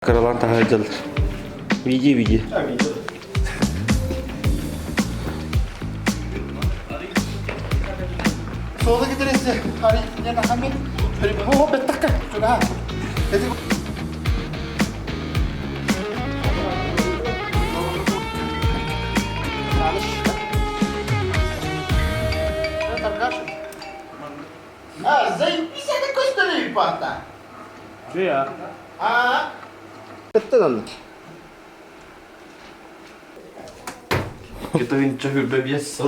Karalan taharcalar. Video. Sola gideriz. Hari yana kami. Oh, betak kan? Sudah. Jadi معلش. Tarkash. Zey bisa da göstereyim panta. Şu ya. Betul lan. Kita rincah udah biasa.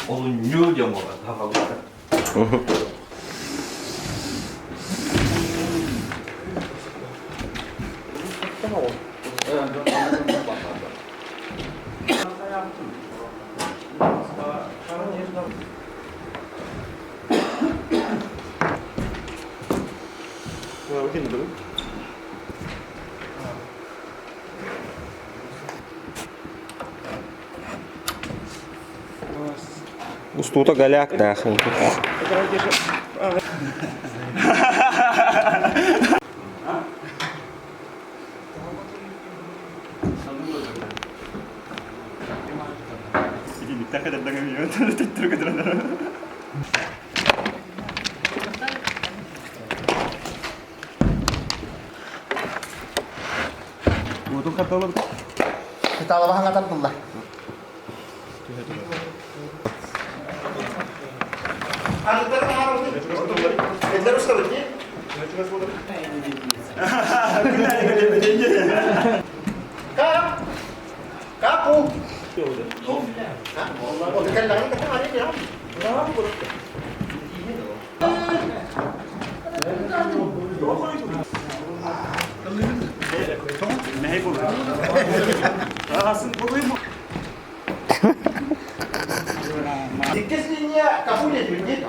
Oh, nyul dia mau kata. Уstuta голяк дахын. Kita Allah angkatan Allah. Terus terusnya. Kapu. Oh, kailangan ka pa rin yan. Dikis niya kapunya dikit.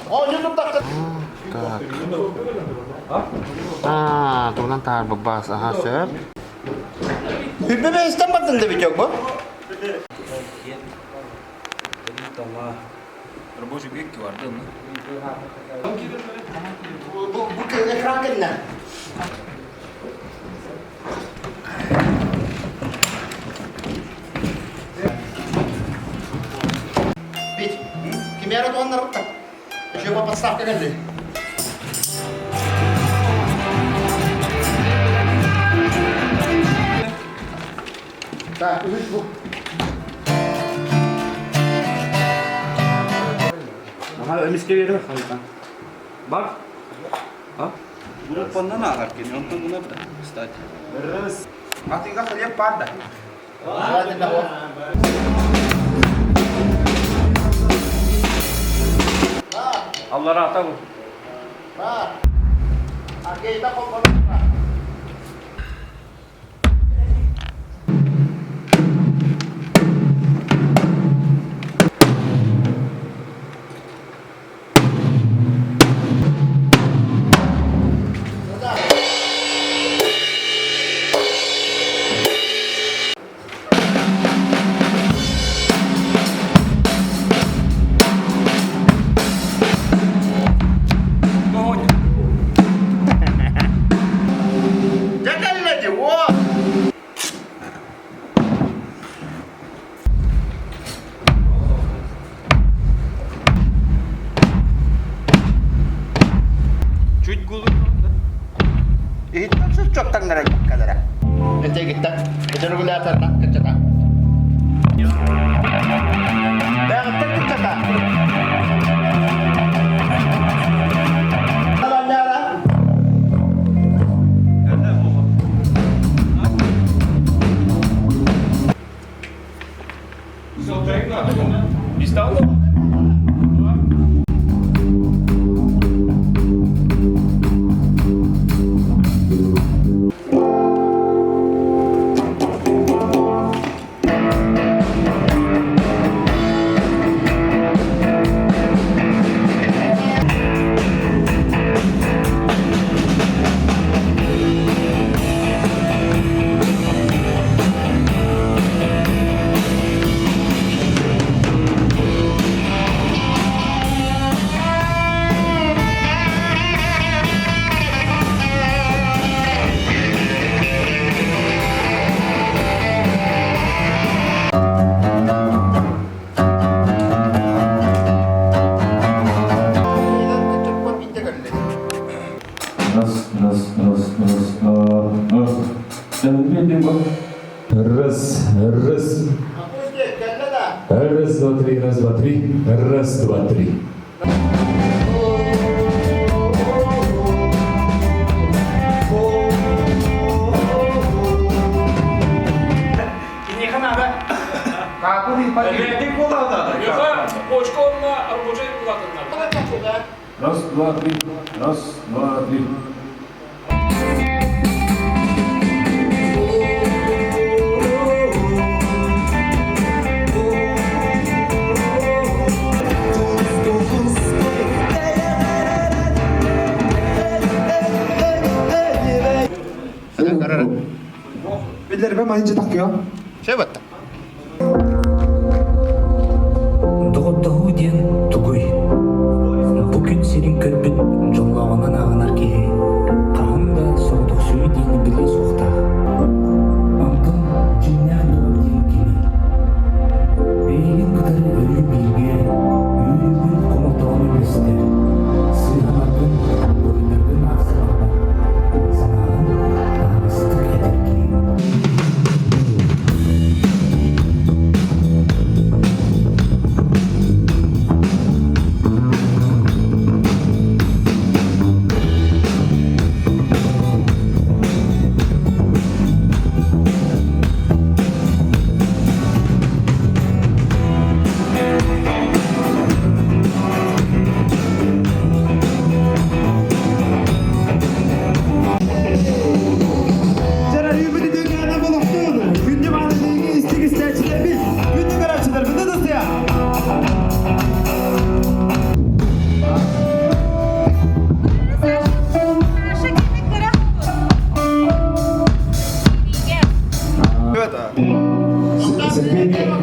Oh, YouTube tak. Tuh nanti bebas chef. Hübbe İstanbul'dan da bir çok bu. Рабочий веке vardı mı? Bu ekran kendine. Bit. Kimya tuan narok tak. Siapa подставка kan deh. Tak, ini bu. Ага, мискевери хайта. Бак. А? Bunu pandan agar kini untuk guna ber. Start. Terus. Mati ka kalian pada. Ada tidak bu? Allah rata bu. Pak. Kita kompor. Jangan lagi, wah. Чуть гулу. Itu cocok tangan kadara. Nanti kita cenderung lihat tak kecata. Yang terkecata. Bandara. İstanbul. два, три, раз, два, три. Раз, два, три. Ini kan ada. Kaku di pagi. Ready bola ada. Yok, boşkoluna arabacayı kullandılar. Раз, два, три. Раз, два, три. Ellerime mayınca takıyor. Şey battı. Догоддахуден тугуй. Бүгүн сенин көрбүт жоллаганан агынар ки. Тагында соодук сүйү дейни биле сукта. Антон жиннер догон кими. Бейгин кытары өрү бийге, үйрүгүн комотогон эместер. Сыйганардын, бойлордун асырында. Санагын агыстык этер ки.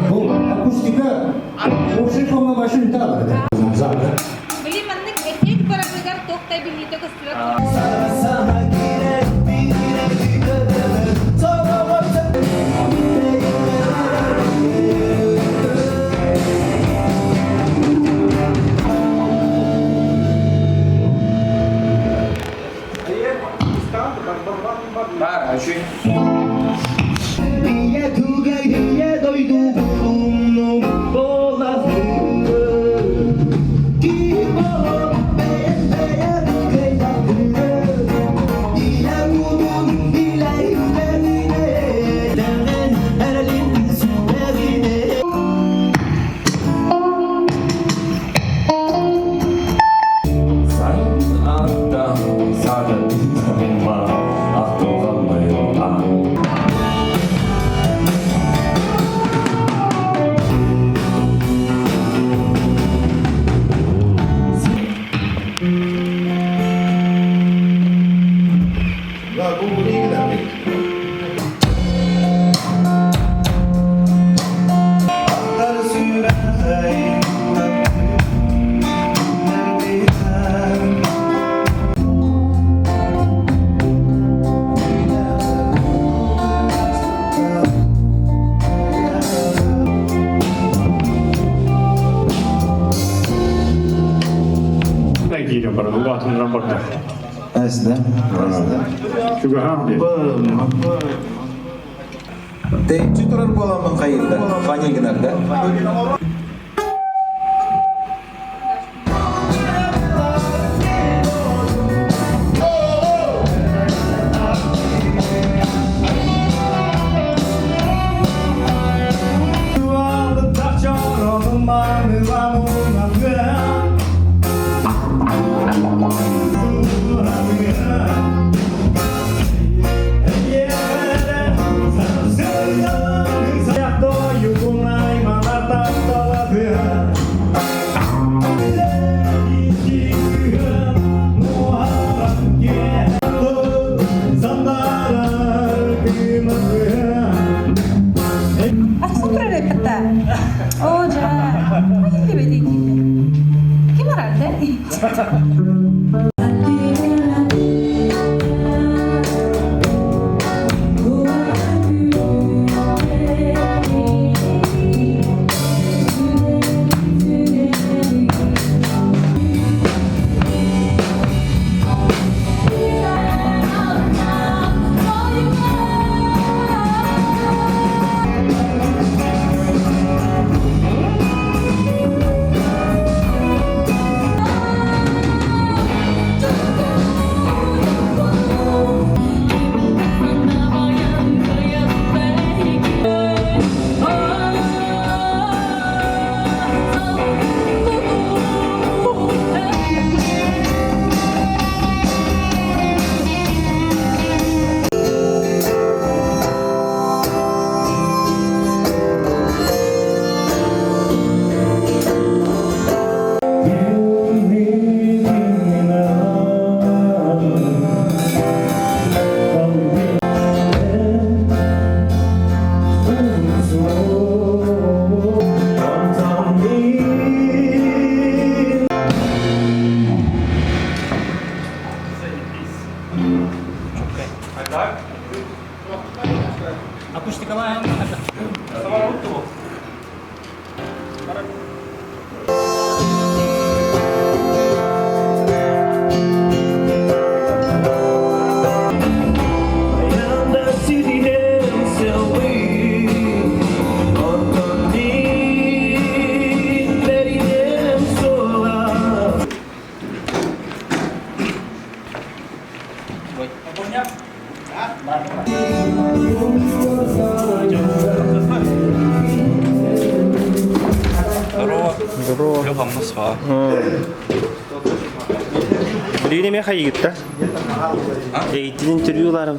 Бұл акустика ошықлама башын табырды. Біліміннің эффект барабыгар тоқтай білмейді көстіріп. Var, aşağı. Kiitos paljon, luvatun raportti. Äsne. Juga hamdi. Teyitçi turar bu alanın kayıtta. Fanya gider de. Yo con la Здорово. Лёха, Москва. Buraya ne kayı gitti? Eğitim interviewlarım.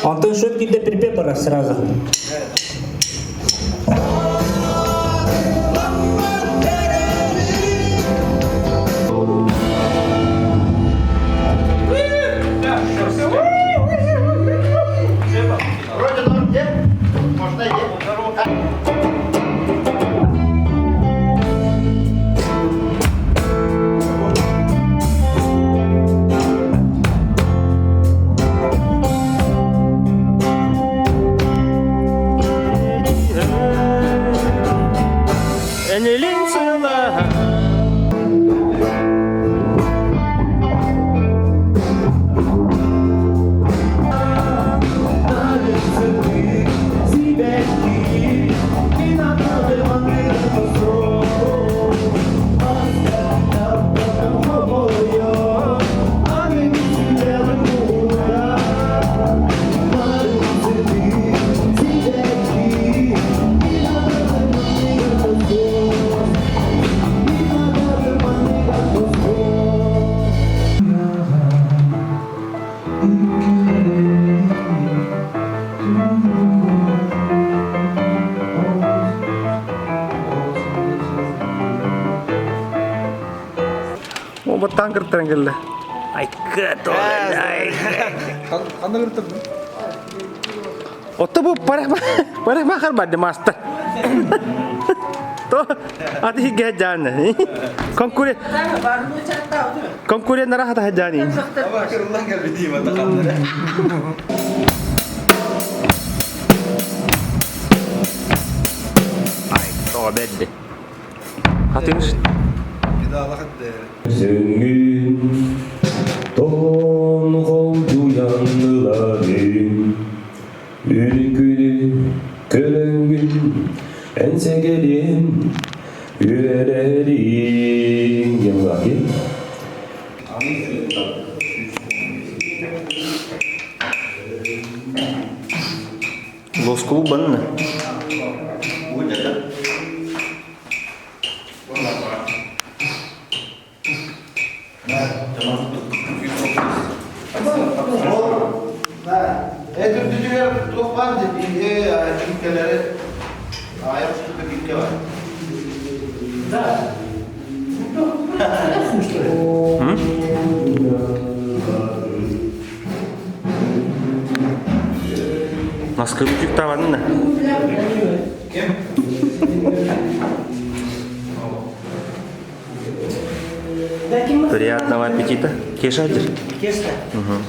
Антон Шуткин до припепора сразу. Вроде норм, где? Можно идти. Enelin sıla. О, баттан кірттірін келді. Айқы, толы, Қандай кірттірдің? Отто бұл парақ мақар барды мастыр. То, аты хиге жаны. Конкурент нарахата хаджаны. Ama kırılan gel bir diyeyim atakanları. Ay, to beddi. Hatırız. Bir daha Allah hadi. Zengin Don oldu yanlılarım Ülkülü kölengin Ensegelim Yüreğlerim Yanındaki Bosku bu bana. Türkçüler çok var dediğinde ülkeleri ayak üstünde ülke var. Москвы küçük tavanın ne? Приятного аппетита. Кешадыр.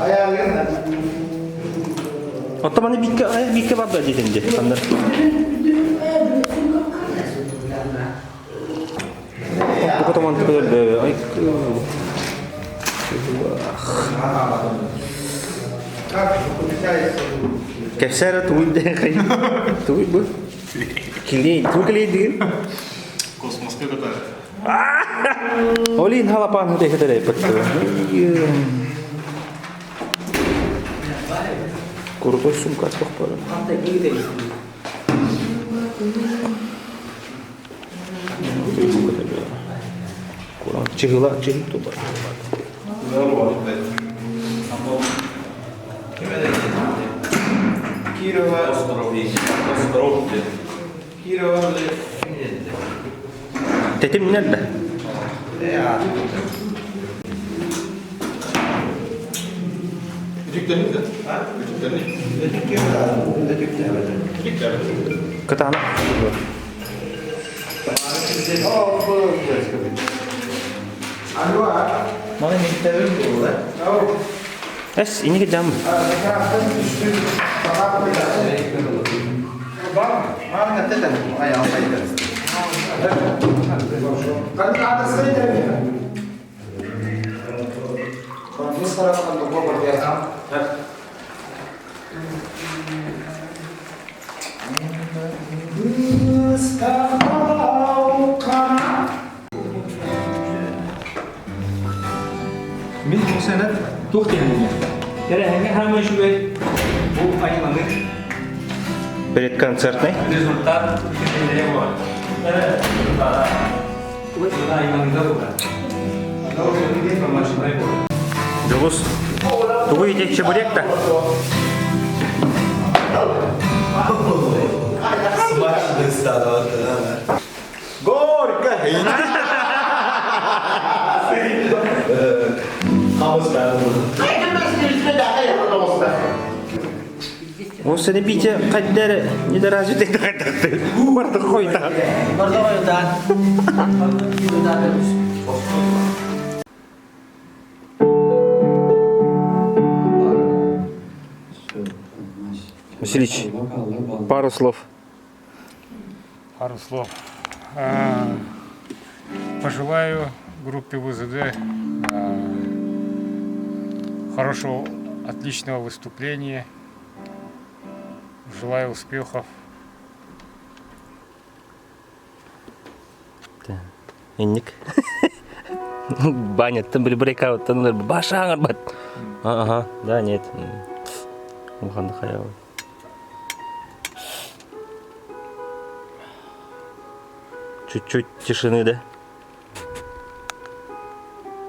Ayağlarına. Otomanı bitke var da dedince. Sandır. Bu otoman tıkılır. Ay. Kevser tuğul de kayı. Tuğul bu. Tuğul değil. Kosmoska kadar. Olin halapan hadi kadar yapıp. Kurban sumka çok para. Kurang cihla cih tu bar. Tetim nerede? Ketana. Mana minterin bu da. Es ini ke jam. Mana ngetekan ayam ayam. Kan ada saja ni. Kalau sekarang kan gua berbiasa. Мен bu sene çok deneyim. Herhangi hemen şu bu aymanın Перед концертной. результат kendine var. Evet. Bu aymanında bu var. Doğru bir informasyonu var. Jogos. Tugu yiyecek çeburek de. Gorka. O seni bice kadere ne derece de kadar. Vardı koyda. Василич, пару слов. Пару слов. Пожелаю группе ВЗД хорошего, отличного выступления. Желаю успехов. Инник. Баня, там были брейкаут, там были башан арбат. Ага, да, нет. Ухан хаял. Чуть-чуть тишины, да?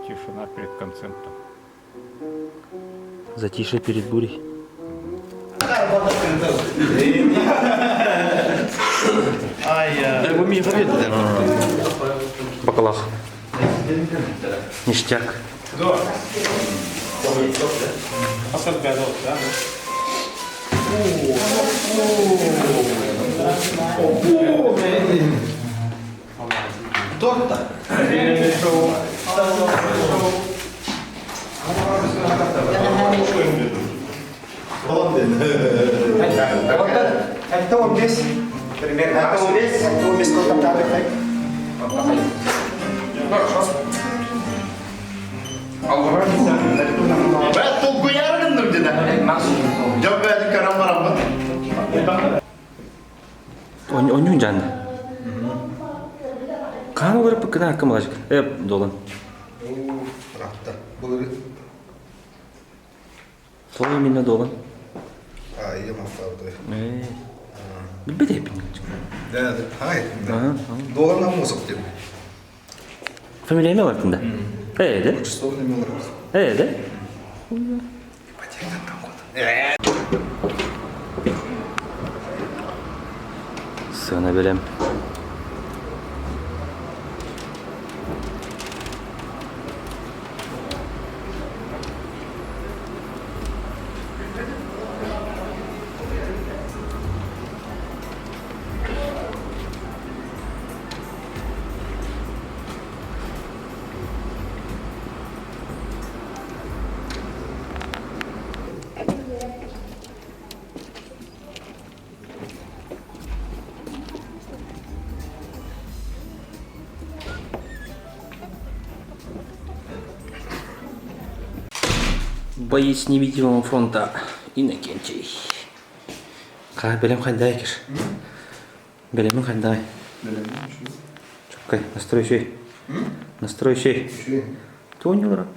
Тишина перед концертом. Затишье перед бурей. Вы мне победы. Баклах. Ништяк. Торта. Это он весь. Примерно. Это он весь. Это он весь контактный. Ben tolgu yargındım dedi. Yok ben karam var ama. Онюн жанды. Қаны көріп кінә кім қажық? Долан. Rahatta. Bu Той именно долан. iyi mahvoldu. Білбеді епін. Да, hayır. Ага. Doğandan mı olsak diyorum. Фамилия не бартында? Де? Что не мило. Де? Сына берем. Боец невидимого фронта Иннокентий. Белем қандай кеш? Белемін қандай? Чопкай, настрой шей. Настрой шей. Тонилра.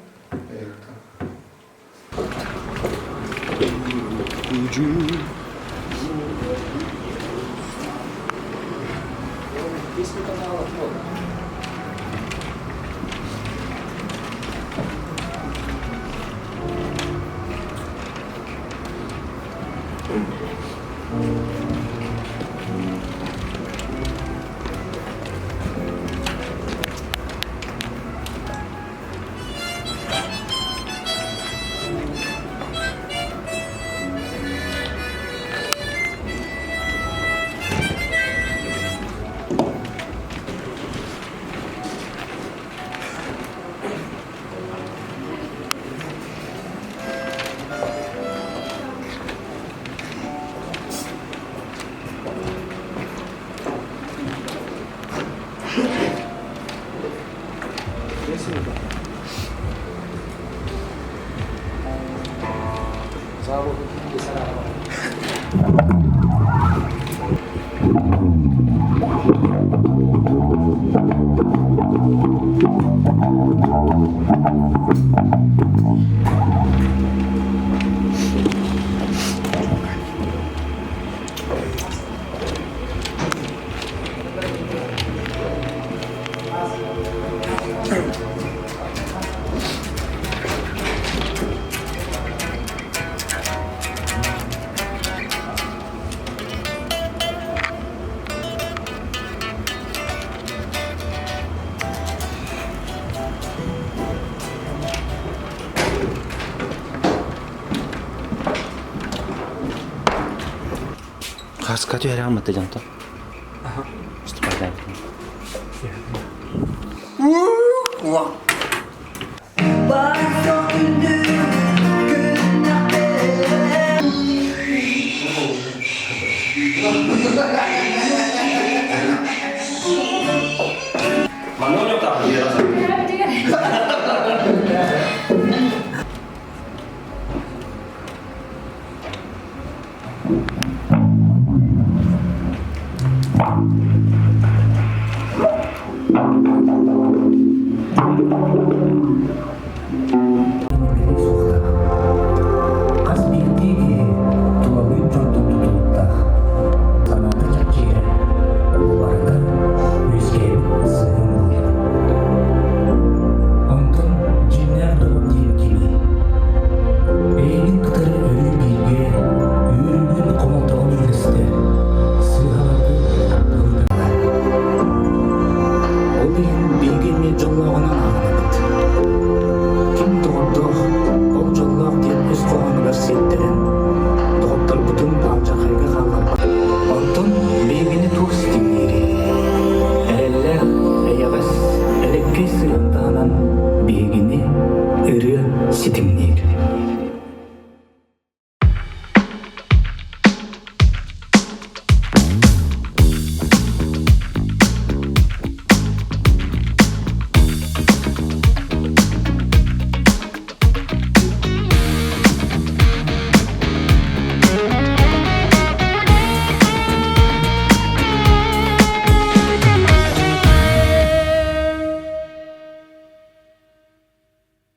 Хаска tu era mate janto. Aha. Stupenda. Mano yok da ya.